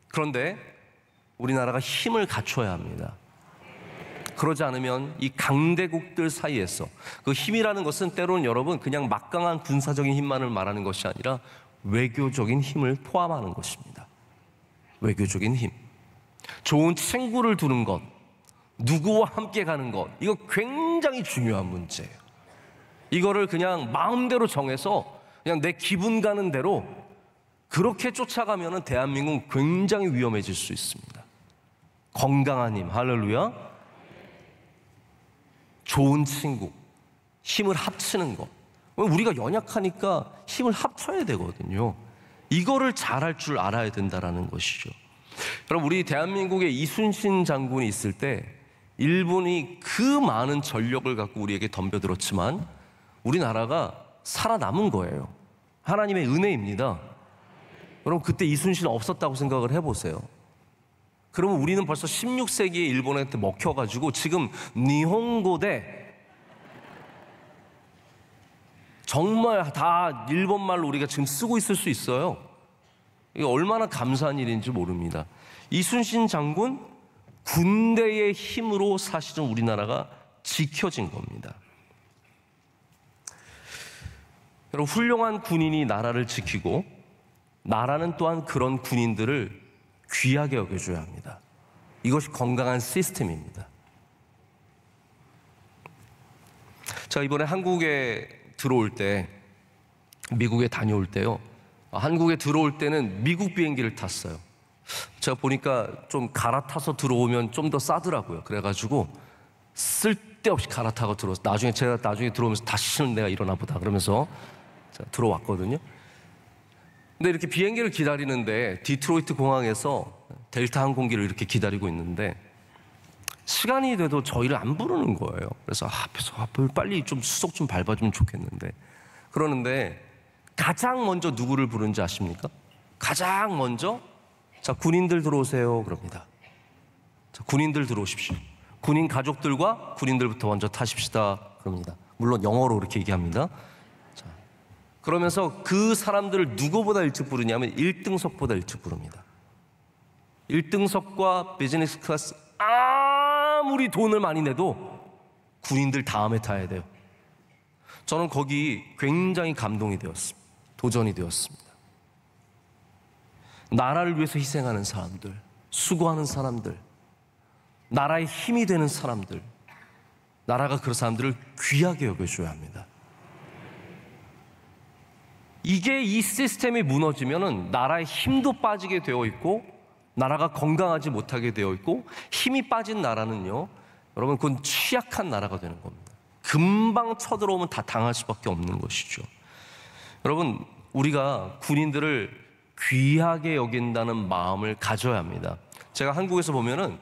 그런데 우리나라가 힘을 갖춰야 합니다. 그러지 않으면 이 강대국들 사이에서 그 힘이라는 것은 때로는 여러분 그냥 막강한 군사적인 힘만을 말하는 것이 아니라 외교적인 힘을 포함하는 것입니다. 외교적인 힘. 좋은 친구를 두는 것, 누구와 함께 가는 것, 이거 굉장히 중요한 문제예요. 이거를 그냥 마음대로 정해서 그냥 내 기분 가는 대로 그렇게 쫓아가면 대한민국은 굉장히 위험해질 수 있습니다. 건강한 힘, 할렐루야. 좋은 친구, 힘을 합치는 것. 우리가 연약하니까 힘을 합쳐야 되거든요. 이거를 잘할 줄 알아야 된다는 것이죠. 여러분, 우리 대한민국에 이순신 장군이 있을 때 일본이 그 많은 전력을 갖고 우리에게 덤벼들었지만 우리나라가 살아남은 거예요. 하나님의 은혜입니다. 여러분, 그때 이순신 없었다고 생각을 해보세요. 그러면 우리는 벌써 16세기에 일본한테 먹혀가지고 지금 니혼고대 정말 다 일본말로 우리가 지금 쓰고 있을 수 있어요. 이게 얼마나 감사한 일인지 모릅니다. 이순신 장군 군대의 힘으로 사실은 우리나라가 지켜진 겁니다. 여러분, 훌륭한 군인이 나라를 지키고 나라는 또한 그런 군인들을 귀하게 여겨줘야 합니다. 이것이 건강한 시스템입니다. 제가 이번에 한국에 들어올 때, 미국에 다녀올 때요, 한국에 들어올 때는 미국 비행기를 탔어요. 제가 보니까 좀 갈아타서 들어오면 좀 더 싸더라고요. 그래가지고 쓸데없이 갈아타고 들어왔어요. 제가 나중에 들어오면서 다시는 내가 이러나 보다 그러면서 제가 들어왔거든요. 근데 이렇게 비행기를 기다리는데 디트로이트 공항에서 델타 항공기를 이렇게 기다리고 있는데 시간이 돼도 저희를 안 부르는 거예요. 그래서 앞에서 빨리 좀 수속 좀 밟아주면 좋겠는데, 그러는데 가장 먼저 누구를 부르는지 아십니까? 가장 먼저 자, 군인들 들어오세요 그럽니다. 자, 군인들 들어오십시오. 군인 가족들과 군인들부터 먼저 타십시다 그럽니다. 물론 영어로 그렇게 얘기합니다. 자, 그러면서 그 사람들을 누구보다 일찍 부르냐면 1등석보다 일찍 부릅니다. 1등석과 비즈니스 클래스 아무리 돈을 많이 내도 군인들 다음에 타야 돼요. 저는 거기 굉장히 감동이 되었습니다. 도전이 되었습니다. 나라를 위해서 희생하는 사람들, 수고하는 사람들, 나라의 힘이 되는 사람들, 나라가 그 사람들을 귀하게 여겨줘야 합니다. 이게 이 시스템이 무너지면은 나라의 힘도 빠지게 되어 있고 나라가 건강하지 못하게 되어 있고, 힘이 빠진 나라는요, 여러분, 그건 취약한 나라가 되는 겁니다. 금방 쳐들어오면 다 당할 수밖에 없는 것이죠. 여러분, 우리가 군인들을 귀하게 여긴다는 마음을 가져야 합니다. 제가 한국에서 보면은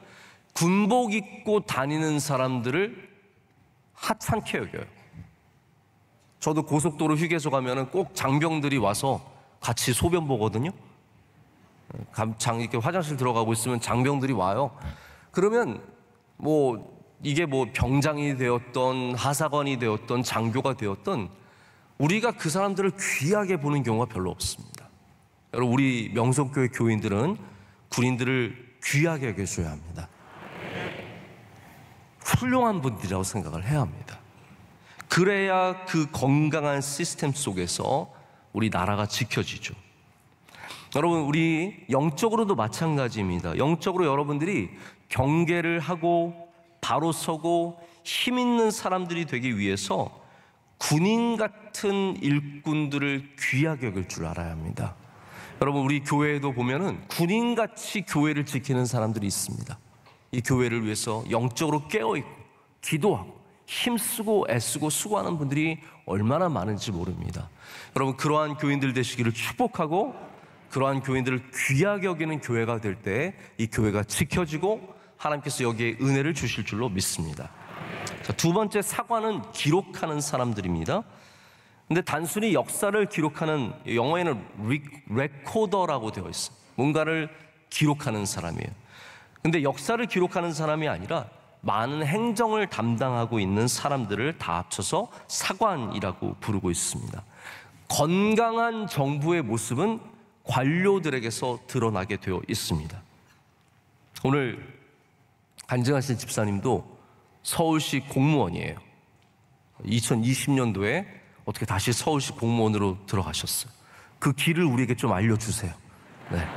군복 입고 다니는 사람들을 하찮게 여겨요. 저도 고속도로 휴게소 가면은 꼭 장병들이 와서 같이 소변 보거든요. 이렇게 화장실 들어가고 있으면 장병들이 와요. 그러면 이게 병장이 되었던 하사관이 되었던 장교가 되었던 우리가 그 사람들을 귀하게 보는 경우가 별로 없습니다. 여러분, 우리 명성교회 교인들은 군인들을 귀하게 여겨줘야 합니다. 훌륭한 분들이라고 생각을 해야 합니다. 그래야 그 건강한 시스템 속에서 우리 나라가 지켜지죠. 여러분, 우리 영적으로도 마찬가지입니다. 영적으로 여러분들이 경계를 하고 바로 서고 힘 있는 사람들이 되기 위해서 군인 같은 일꾼들을 귀하게 여길 줄 알아야 합니다. 여러분, 우리 교회에도 보면은 군인같이 교회를 지키는 사람들이 있습니다. 이 교회를 위해서 영적으로 깨어있고 기도하고 힘쓰고 애쓰고 수고하는 분들이 얼마나 많은지 모릅니다. 여러분, 그러한 교인들 되시기를 축복하고, 그러한 교인들을 귀하게 여기는 교회가 될 때 이 교회가 지켜지고 하나님께서 여기에 은혜를 주실 줄로 믿습니다. 자, 두 번째, 사관은 기록하는 사람들입니다. 근데 단순히 역사를 기록하는, 영어에는 레코더라고 되어 있어요. 뭔가를 기록하는 사람이에요. 근데 역사를 기록하는 사람이 아니라 많은 행정을 담당하고 있는 사람들을 다 합쳐서 사관이라고 부르고 있습니다. 건강한 정부의 모습은 관료들에게서 드러나게 되어 있습니다. 오늘 간증하신 집사님도 서울시 공무원이에요. 2020년도에 어떻게 다시 서울시 공무원으로 들어가셨어요. 그 길을 우리에게 좀 알려주세요. 네.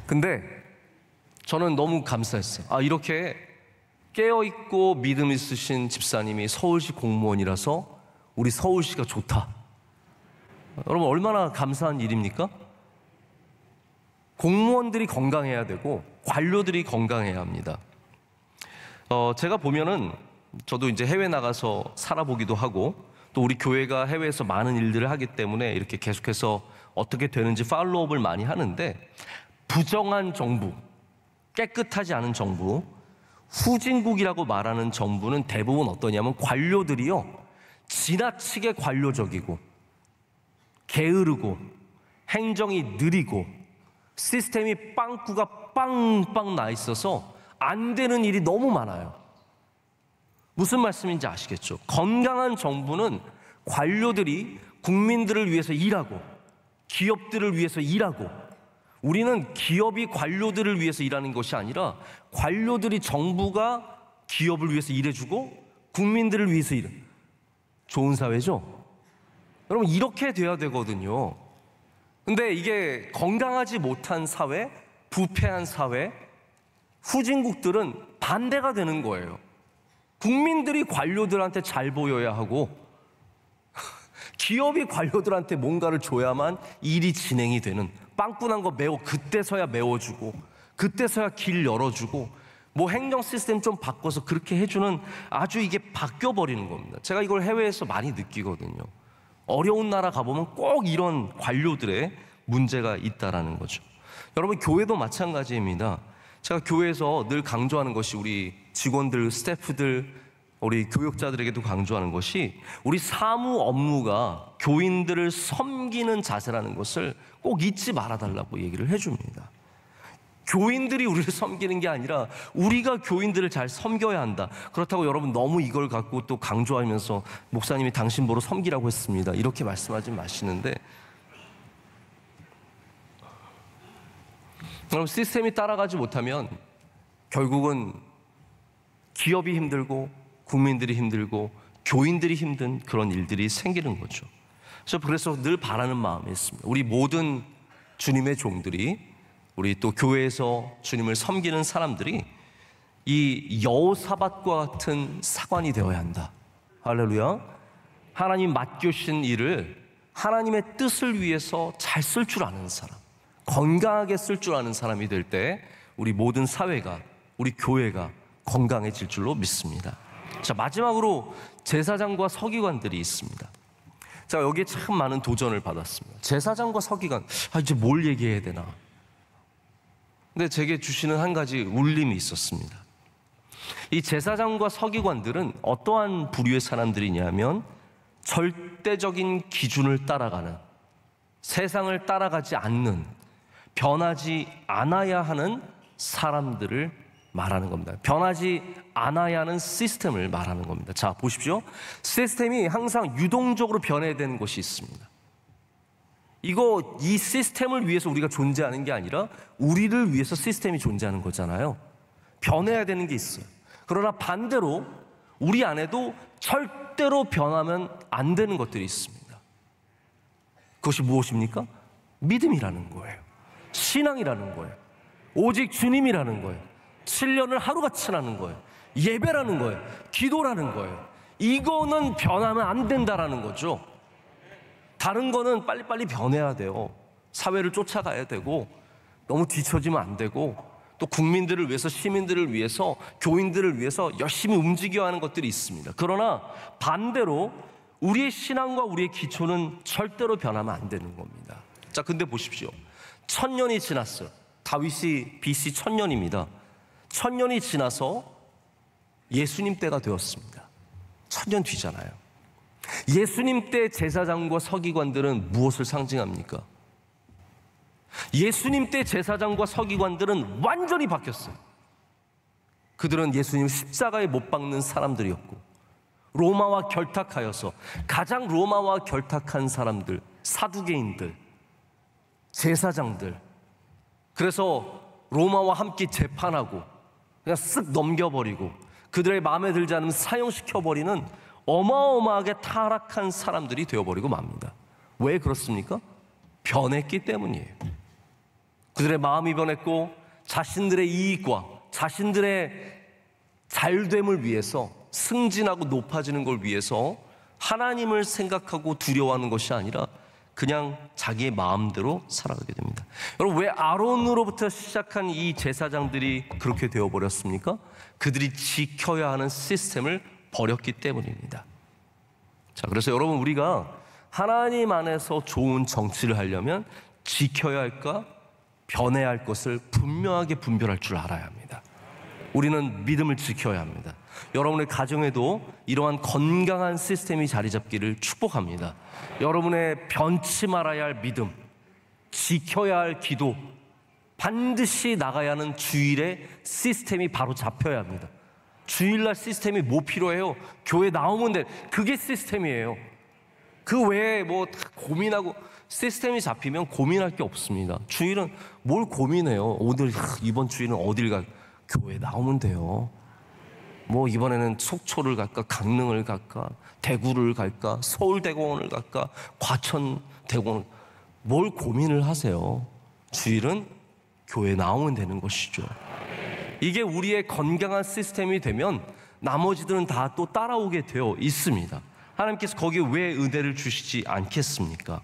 근데 저는 너무 감사했어요. 이렇게 깨어있고 믿음 있으신 집사님이 서울시 공무원이라서 우리 서울시가 좋다. 여러분, 얼마나 감사한 일입니까? 공무원들이 건강해야 되고 관료들이 건강해야 합니다. 제가 보면은, 저도 이제 해외 나가서 살아보기도 하고 또 우리 교회가 해외에서 많은 일들을 하기 때문에 이렇게 계속해서 어떻게 되는지 팔로우업을 많이 하는데, 부정한 정부, 깨끗하지 않은 정부, 후진국이라고 말하는 정부는 대부분 어떠냐면 관료들이요, 지나치게 관료적이고 게으르고 행정이 느리고 시스템이 빵꾸가 빵빵 나 있어서 안 되는 일이 너무 많아요. 무슨 말씀인지 아시겠죠? 건강한 정부는 관료들이 국민들을 위해서 일하고 기업들을 위해서 일하고, 우리는 기업이 관료들을 위해서 일하는 것이 아니라 관료들이 정부가 기업을 위해서 일해주고 국민들을 위해서 일해. 좋은 사회죠? 여러분, 이렇게 돼야 되거든요. 근데 이게 건강하지 못한 사회, 부패한 사회, 후진국들은 반대가 되는 거예요. 국민들이 관료들한테 잘 보여야 하고 기업이 관료들한테 뭔가를 줘야만 일이 진행이 되는, 빵꾸난 거 그때서야 메워주고 그때서야 길 열어주고 뭐 행정 시스템 좀 바꿔서 그렇게 해주는, 아주 이게 바뀌어버리는 겁니다. 제가 이걸 해외에서 많이 느끼거든요. 어려운 나라 가보면 꼭 이런 관료들의 문제가 있다라는 거죠. 여러분, 교회도 마찬가지입니다. 제가 교회에서 늘 강조하는 것이, 우리 직원들, 스태프들, 우리 교육자들에게도 강조하는 것이, 우리 사무 업무가 교인들을 섬기는 자세라는 것을 꼭 잊지 말아달라고 얘기를 해줍니다. 교인들이 우리를 섬기는 게 아니라 우리가 교인들을 잘 섬겨야 한다. 그렇다고 여러분 너무 이걸 갖고 또 강조하면서 목사님이 당신 보러 섬기라고 했습니다, 이렇게 말씀하지 마시는데, 여러분, 시스템이 따라가지 못하면 결국은 기업이 힘들고 국민들이 힘들고 교인들이 힘든 그런 일들이 생기는 거죠. 그래서 늘 바라는 마음이 있습니다. 우리 모든 주님의 종들이, 우리 또 교회에서 주님을 섬기는 사람들이 이 여호사밧과 같은 사관이 되어야 한다. 할렐루야. 하나님 맡겨주신 일을 하나님의 뜻을 위해서 잘 쓸 줄 아는 사람, 건강하게 쓸 줄 아는 사람이 될 때 우리 모든 사회가, 우리 교회가 건강해질 줄로 믿습니다. 자, 마지막으로 제사장과 서기관들이 있습니다. 제가 여기에 참 많은 도전을 받았습니다. 제사장과 서기관, 이제 뭘 얘기해야 되나. 근데 제게 주시는 한 가지 울림이 있었습니다. 이 제사장과 서기관들은 어떠한 부류의 사람들이냐면, 절대적인 기준을 따라가는, 세상을 따라가지 않는, 변하지 않아야 하는 사람들을 말하는 겁니다. 변하지 않아야 하는 시스템을 말하는 겁니다. 자, 보십시오. 시스템이 항상 유동적으로 변해야 되는 것이 있습니다. 이 시스템을 위해서 우리가 존재하는 게 아니라 우리를 위해서 시스템이 존재하는 거잖아요. 변해야 되는 게 있어요. 그러나 반대로 우리 안에도 절대로 변하면 안 되는 것들이 있습니다. 그것이 무엇입니까? 믿음이라는 거예요. 신앙이라는 거예요. 오직 주님이라는 거예요. 7년을 하루같이 하는 거예요. 예배라는 거예요. 기도라는 거예요. 이거는 변하면 안 된다라는 거죠. 다른 거는 빨리빨리 변해야 돼요. 사회를 쫓아가야 되고 너무 뒤처지면 안 되고 또 국민들을 위해서, 시민들을 위해서, 교인들을 위해서 열심히 움직여야 하는 것들이 있습니다. 그러나 반대로 우리의 신앙과 우리의 기초는 절대로 변하면 안 되는 겁니다. 자, 근데 보십시오. 1000년이 지났어요. 다윗이 BC 1000년입니다. 1000년이 지나서 예수님 때가 되었습니다. 1000년 뒤잖아요. 예수님 때 제사장과 서기관들은 무엇을 상징합니까? 예수님 때 제사장과 서기관들은 완전히 바뀌었어요. 그들은 예수님을 십자가에 못 박는 사람들이었고, 로마와 결탁하여서 가장 로마와 결탁한 사람들, 사두개인들, 제사장들, 그래서 로마와 함께 재판하고 그냥 쓱 넘겨버리고 그들의 마음에 들지 않으면 사형시켜버리는 어마어마하게 타락한 사람들이 되어버리고 맙니다. 왜 그렇습니까? 변했기 때문이에요. 그들의 마음이 변했고 자신들의 이익과 자신들의 잘됨을 위해서, 승진하고 높아지는 걸 위해서 하나님을 생각하고 두려워하는 것이 아니라 그냥 자기의 마음대로 살아가게 됩니다. 여러분, 왜 아론으로부터 시작한 이 제사장들이 그렇게 되어버렸습니까? 그들이 지켜야 하는 시스템을 버렸기 때문입니다. 자, 그래서 여러분, 우리가 하나님 안에서 좋은 정치를 하려면 지켜야 할까, 변해야 할 것을 분명하게 분별할 줄 알아야 합니다. 우리는 믿음을 지켜야 합니다. 여러분의 가정에도 이러한 건강한 시스템이 자리 잡기를 축복합니다. 여러분의 변치 말아야 할 믿음, 지켜야 할 기도, 반드시 나가야 하는 주일의 시스템이 바로 잡혀야 합니다. 주일날 시스템이 뭐 필요해요? 교회 나오면 돼. 그게 시스템이에요. 그 외에 뭐 다 고민하고, 시스템이 잡히면 고민할 게 없습니다. 주일은 뭘 고민해요? 오늘 이번 주일은 어딜 가? 교회 나오면 돼요. 뭐 이번에는 속초를 갈까, 강릉을 갈까, 대구를 갈까, 서울대공원을 갈까, 과천대공원, 뭘 고민을 하세요? 주일은 교회 나오면 되는 것이죠. 이게 우리의 건강한 시스템이 되면 나머지들은 다 또 따라오게 되어 있습니다. 하나님께서 거기에 왜 은혜를 주시지 않겠습니까?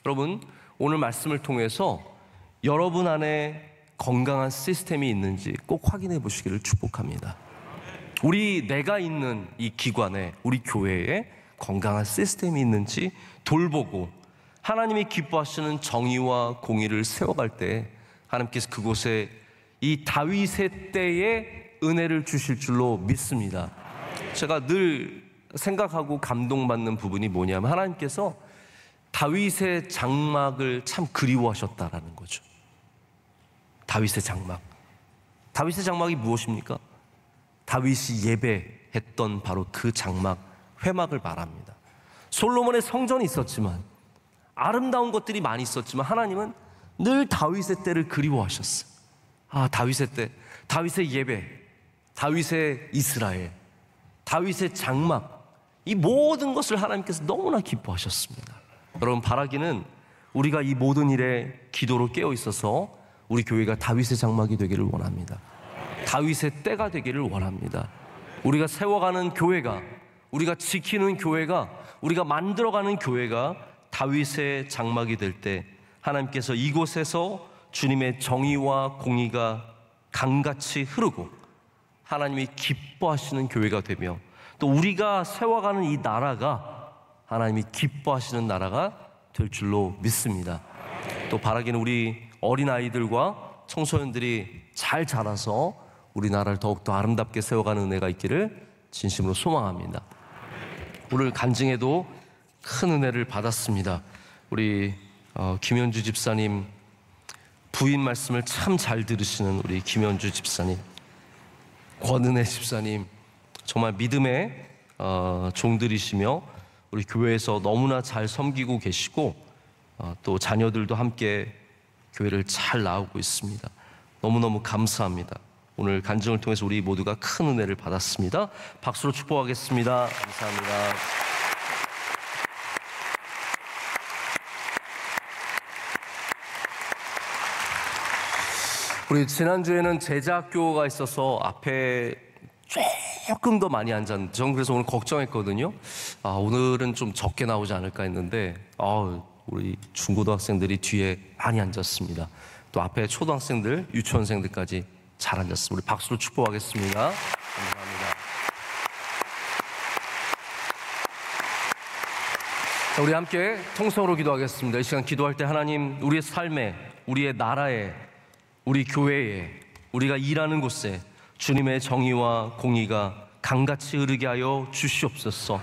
여러분, 오늘 말씀을 통해서 여러분 안에 건강한 시스템이 있는지 꼭 확인해 보시기를 축복합니다. 내가 있는 이 기관에, 우리 교회에 건강한 시스템이 있는지 돌보고 하나님이 기뻐하시는 정의와 공의를 세워갈 때 하나님께서 그곳에 이 다윗의 때에 은혜를 주실 줄로 믿습니다. 제가 늘 생각하고 감동받는 부분이 뭐냐면 하나님께서 다윗의 장막을 참 그리워하셨다라는 거죠. 다윗의 장막. 다윗의 장막이 무엇입니까? 다윗이 예배했던 바로 그 장막, 회막을 말합니다. 솔로몬의 성전이 있었지만, 아름다운 것들이 많이 있었지만 하나님은 늘 다윗의 때를 그리워하셨어요. 다윗의 때, 다윗의 예배, 다윗의 이스라엘, 다윗의 장막, 이 모든 것을 하나님께서 너무나 기뻐하셨습니다. 여러분, 바라기는 우리가 이 모든 일에 기도로 깨어 있어서 우리 교회가 다윗의 장막이 되기를 원합니다. 다윗의 때가 되기를 원합니다. 우리가 세워가는 교회가, 우리가 지키는 교회가, 우리가 만들어가는 교회가 다윗의 장막이 될 때 하나님께서 이곳에서 주님의 정의와 공의가 강같이 흐르고 하나님이 기뻐하시는 교회가 되며, 또 우리가 세워가는 이 나라가 하나님이 기뻐하시는 나라가 될 줄로 믿습니다. 또 바라기는 우리 어린아이들과 청소년들이 잘 자라서 우리나라를 더욱더 아름답게 세워가는 은혜가 있기를 진심으로 소망합니다. 오늘 간증에도 큰 은혜를 받았습니다. 우리 김현주 집사님, 부인 말씀을 참 잘 들으시는 우리 김현주 집사님, 권은혜 집사님, 정말 믿음의 종들이시며 우리 교회에서 너무나 잘 섬기고 계시고 또 자녀들도 함께 교회를 잘 나오고 있습니다. 너무너무 감사합니다. 오늘 간증을 통해서 우리 모두가 큰 은혜를 받았습니다. 박수로 축복하겠습니다. 감사합니다. 우리 지난주에는 제자학교가 있어서 앞에 쭉 조금 더 많이 앉았는데 저는 그래서 오늘 걱정했거든요. 오늘은 좀 적게 나오지 않을까 했는데 우리 중고등학생들이 뒤에 많이 앉았습니다. 또 앞에 초등학생들, 유치원생들까지 잘 앉았습니다. 우리 박수로 축복하겠습니다. 감사합니다. 자, 우리 함께 통성으로 기도하겠습니다. 이 시간 기도할 때 하나님, 우리의 삶에, 우리의 나라에, 우리 교회에, 우리가 일하는 곳에 주님의 정의와 공의가 강같이 흐르게 하여 주시옵소서.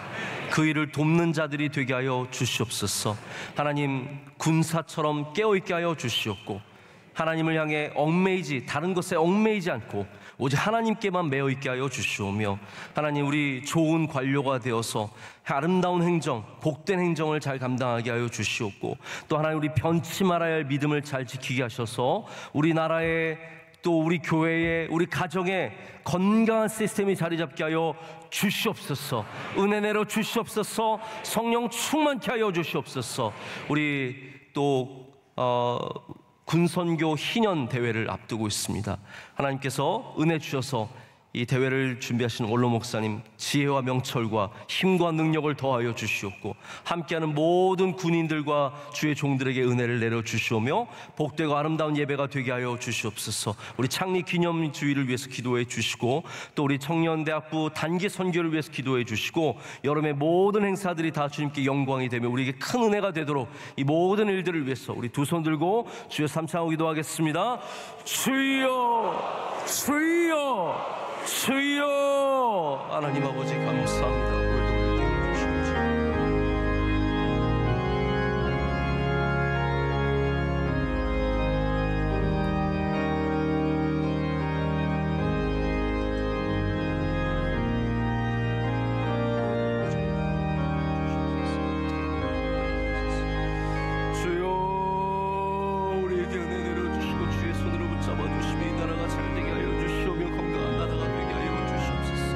그 일을 돕는 자들이 되게 하여 주시옵소서. 하나님, 군사처럼 깨어있게 하여 주시옵고, 하나님을 향해 다른 것에 얽매이지 않고 오직 하나님께만 매어있게 하여 주시오며, 하나님, 우리 좋은 관료가 되어서 아름다운 행정, 복된 행정을 잘 감당하게 하여 주시옵고, 또 하나님, 우리 변치 말아야 할 믿음을 잘 지키게 하셔서 우리 나라에, 또 우리 교회에, 우리 가정에 건강한 시스템이 자리 잡게 하여 주시옵소서. 은혜 내려 주시옵소서. 성령 충만케 하여 주시옵소서. 우리 또 군선교 희년 대회를 앞두고 있습니다. 하나님께서 은혜 주셔서 이 대회를 준비하신 원로 목사님 지혜와 명철과 힘과 능력을 더하여 주시옵고, 함께하는 모든 군인들과 주의 종들에게 은혜를 내려 주시오며 복되고 아름다운 예배가 되게 하여 주시옵소서. 우리 창립 기념 주일을 위해서 기도해 주시고, 또 우리 청년대학부 단기 선교를 위해서 기도해 주시고, 여름의 모든 행사들이 다 주님께 영광이 되며 우리에게 큰 은혜가 되도록 이 모든 일들을 위해서 우리 두 손 들고 주여 삼창하고 기도하겠습니다. 주여, 주여, 주여. 하나님 아버지 감사합니다. 오늘도 우리에게 은혜 주시옵소서. 주여, 우리에게 은혜 내려주시고 주의 손으로 붙잡아 주시며 이 나라가 잘되게 하여 주시오며 건강한 나라가 되게 하여 주시옵소서.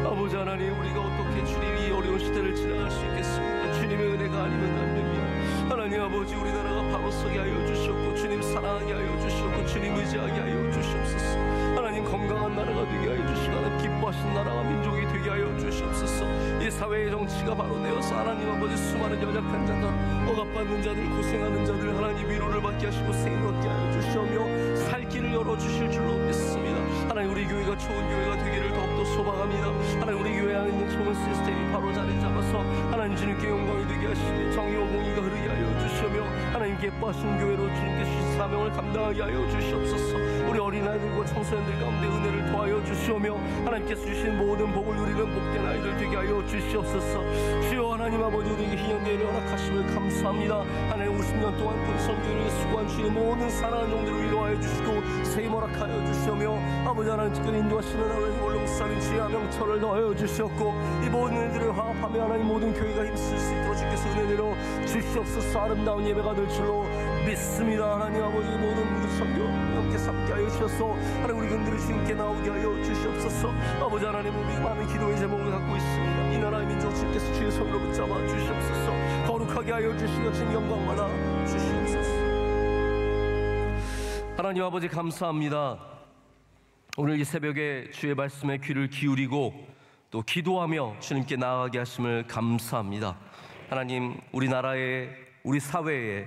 아버지 하나님, 우리가 어떻게 주님이 어려운 시대를 지나갈 수 있겠습니까? 주님의 은혜가 아니면 안 됩니다. 하나님 아버지, 우리나라가 바로 서게 하여 주시옵고, 주님 사랑하게 하여 주시옵고, 주님 의지하게 하여 주시옵소서. 하나님, 건강한 나라가 되게 하여 주시고, 하나님 기뻐하신 나라와 민족이 되게 하여 주시옵소서. 이 사회의 정치가 바로 되어서 하나님 아버지, 수많은 연약한 자들, 억압받는 자들, 고생하는 자들, 하나님 위로를 받게 하시고 생을 얻게 하여 주시오며 살 길을 열어주실 줄로 믿습니다. 하나님, 우리 교회가 좋은 교회가 되기를 더욱더 소망합니다. 하나님, 우리 교회 안에 있는 좋은 시스템이 바로 자리 잡아서 하나님 주님께 영광이 되게 하시며 정의와 공의가 흐르게 하여 주시오며, 하나님 기뻐하신 교회로 주님께 주신 사명을 감당하게 하여 주시옵소서. 우리 어린아이들과 청소년들 가운데 은혜를 더하여 주시오며, 하나님께서 주신 모든 복을 누리는 복된 아이들 되게 하여 주시옵소서. 주여 하나님 아버지, 우리에게 희년대회를 허락하심을 감사합니다. 하나님, 50년 동안 군선교를 수고한 주의 모든 사랑하는 종들을 위로하여 주시고 세임 허락하여 주시오며, 아버지 하나님 특별히 인도하시는 하나님 원로 목사님 지혜와 명철을 더하여 주시옵고, 이 모든 일들을 화합하며 하나님 모든 교회가 힘쓸 수 있도록 주께서 은혜 내려 주시옵소서. 아름다운 예배가 될 줄로 믿습니다. 하나님 아버지, 모든 우리 선교 함께 삼게 하여 주셔서 하나님 우리 군들을 주님께 나오게 하여 주시옵소서. 아버지 하나님, 우리 많은 기도의 제목을 갖고 있습니다. 이 나라의 민족 주께서 주의 손으로 붙잡아 주시옵소서. 거룩하게 하여 주시고 주님 영광 받아 주시옵소서. 하나님 아버지 감사합니다. 오늘 이 새벽에 주의 말씀에 귀를 기울이고 또 기도하며 주님께 나아가게 하심을 감사합니다. 하나님, 우리나라에, 우리 사회에,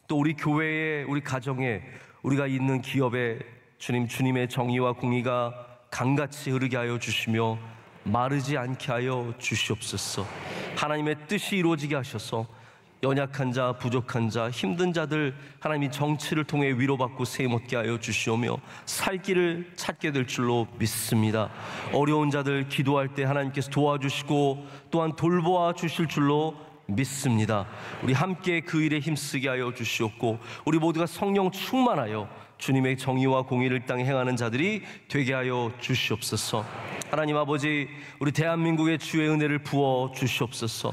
또 우리 교회에, 우리 가정에, 우리가 있는 기업에 주님의 정의와 공의가 강같이 흐르게 하여 주시며 마르지 않게 하여 주시옵소서. 하나님의 뜻이 이루어지게 하셔서 연약한 자, 부족한 자, 힘든 자들 하나님이 정치를 통해 위로받고 세임 얻게 하여 주시오며 살 길을 찾게 될 줄로 믿습니다. 어려운 자들 기도할 때 하나님께서 도와주시고 또한 돌보아 주실 줄로 믿습니다. 우리 함께 그 일에 힘쓰게 하여 주시옵고, 우리 모두가 성령 충만하여 주님의 정의와 공의를 땅에 행하는 자들이 되게 하여 주시옵소서. 하나님 아버지, 우리 대한민국의 주의 은혜를 부어 주시옵소서.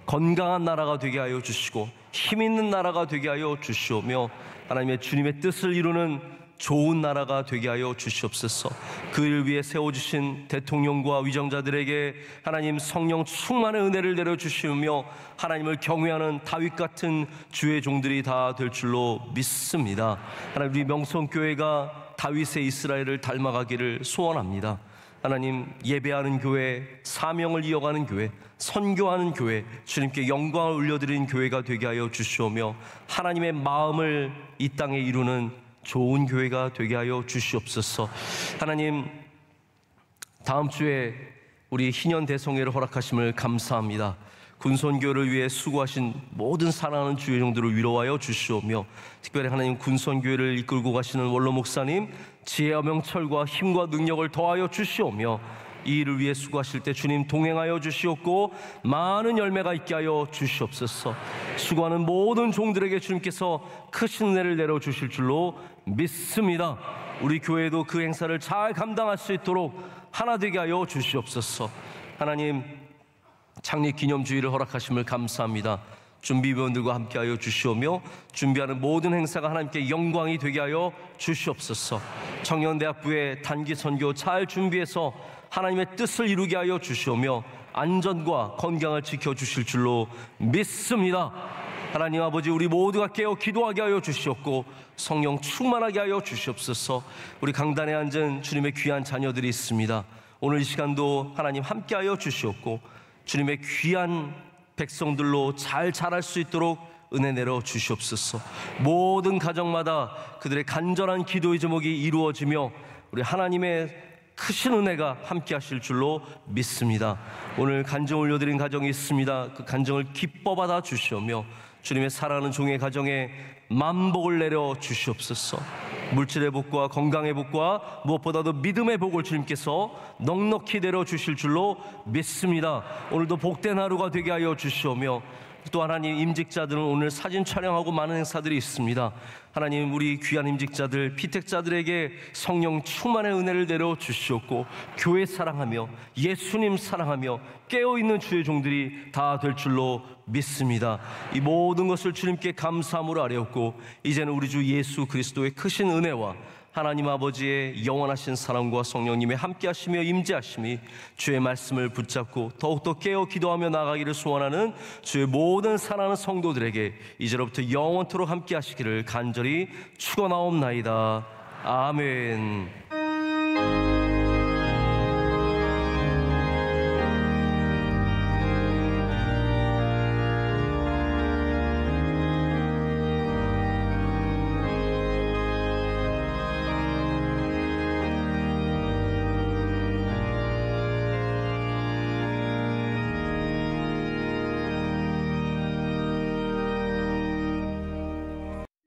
건강한 나라가 되게 하여 주시고 힘 있는 나라가 되게 하여 주시오며, 하나님의 주님의 뜻을 이루는 좋은 나라가 되게 하여 주시옵소서. 그 일 위해 세워주신 대통령과 위정자들에게 하나님 성령 충만의 은혜를 내려주시며 하나님을 경외하는 다윗 같은 주의 종들이 다 될 줄로 믿습니다. 하나님, 우리 명성교회가 다윗의 이스라엘을 닮아가기를 소원합니다. 하나님, 예배하는 교회, 사명을 이어가는 교회, 선교하는 교회, 주님께 영광을 올려드리는 교회가 되게 하여 주시오며 하나님의 마음을 이 땅에 이루는 좋은 교회가 되게 하여 주시옵소서. 하나님, 다음 주에 우리 희년 대성회를 허락하심을 감사합니다. 군선교를 위해 수고하신 모든 사랑하는 주의 종들을 위로하여 주시오며 특별히 하나님 군선교회를 이끌고 가시는 원로 목사님 지혜와 명철과 힘과 능력을 더하여 주시오며 이 일을 위해 수고하실 때 주님 동행하여 주시옵고 많은 열매가 있게 하여 주시옵소서. 수고하는 모든 종들에게 주님께서 크신 은혜를 내려주실 줄로 믿습니다. 우리 교회도 그 행사를 잘 감당할 수 있도록 하나 되게 하여 주시옵소서. 하나님, 창립기념주의를 허락하심을 감사합니다. 준비위원들과 함께하여 주시오며 준비하는 모든 행사가 하나님께 영광이 되게 하여 주시옵소서. 청년대학부의 단기 선교 잘 준비해서 하나님의 뜻을 이루게 하여 주시오며 안전과 건강을 지켜주실 줄로 믿습니다. 하나님 아버지, 우리 모두가 깨어 기도하게 하여 주시옵고 성령 충만하게 하여 주시옵소서. 우리 강단에 앉은 주님의 귀한 자녀들이 있습니다. 오늘 이 시간도 하나님 함께하여 주시옵고 주님의 귀한 백성들로 잘 자랄 수 있도록 은혜 내려 주시옵소서. 모든 가정마다 그들의 간절한 기도의 제목이 이루어지며 우리 하나님의 크신 은혜가 함께 하실 줄로 믿습니다. 오늘 간증 올려드린 가정이 있습니다. 그 간증을 기뻐 받아 주시오며 주님의 사랑하는 종의 가정에 만복을 내려 주시옵소서. 물질의 복과 건강의 복과 무엇보다도 믿음의 복을 주님께서 넉넉히 내려 주실 줄로 믿습니다. 오늘도 복된 하루가 되게 하여 주시오며 또 하나님, 임직자들은 오늘 사진 촬영하고 많은 행사들이 있습니다. 하나님, 우리 귀한 임직자들, 피택자들에게 성령 충만의 은혜를 내려 주시옵고 교회 사랑하며 예수님 사랑하며 깨어있는 주의 종들이 다 될 줄로 믿습니다. 이 모든 것을 주님께 감사함으로 아뢰었고 이제는 우리 주 예수 그리스도의 크신 은혜와 하나님 아버지의 영원하신 사랑과 성령님의 함께하시며 임재하심이 주의 말씀을 붙잡고 더욱더 깨어 기도하며 나아가기를 소원하는 주의 모든 사랑하는 성도들에게 이제로부터 영원토록 함께하시기를 간절히 축원하옵나이다. 아멘.